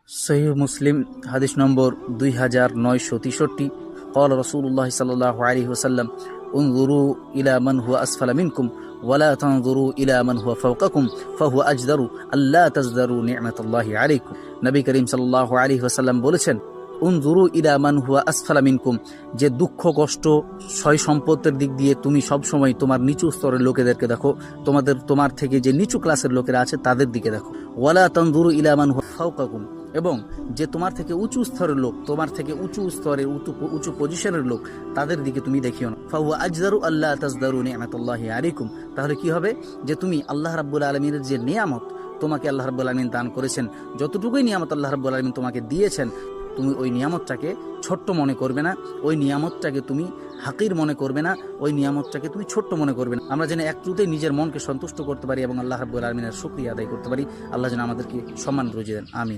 সহিহ মুসলিম হাদিস নম্বর 2963। قال رسول الله صلى الله عليه وسلم انظروا إلى من هو أسفل منكم ولا تنظروا إلى من هو فوقكم فهو أجدر ألا تزدروا نعمة الله عليكم। নবী করিম সাল্লাল্লাহু আলাইহি ওয়াসাল্লাম বলেছেন, উনজুরু ইলা মান হুয়া আসফালা মিনকুম, যে দুঃখ কষ্ট সয় সম্পদের দিক দিয়ে তুমি সব সময় তোমার নিচু স্তরের লোকেদেরকে দেখো, তোমার থেকে যে নিচু ক্লাসের লোকেরা আছে তাদের দিকে দেখো। ওয়ালা তানজুরু ইলা মান হুয়া ফাওকাকুম, এবং যে তোমার থেকে উঁচু স্তরের লোক, তোমার থেকে উঁচু স্তরের উঁচু পজিশনের লোক, তাদের দিকে তুমি দেখিও না। ফাহুয়া আজদারু আল্লাহ তাজদারু নি'মাতাল্লাহি আলাইকুম, তাহলে কি হবে, যে তুমি আল্লাহ রাব্বুল আলামিনের যে নিয়ামত তোমাকে আল্লাহ রাব্বুল আলামিন দান করেছেন, যতটুকুই নিয়ামত আল্লাহ রাব্বুল আলামিন তোমাকে দিয়েছেন, তুমি ওই নিয়ামতটাকে ছোট্ট মনে করবে না, ওই নিয়ামতটাকে তুমি হাকির মনে করবে না, ওই নিয়ামতটাকে তুমি ছোট্ট মনে করবে না। আমরা যেন একটুতেই নিজের মনকে সন্তুষ্ট করতে পারি এবং আল্লাহ রাব্বুল আলামিনের শুকরিয়া আদায় করতে পারি। আল্লাহ যেন আমাদেরকে সম্মান বুঝিয়ে দেন। আমিন।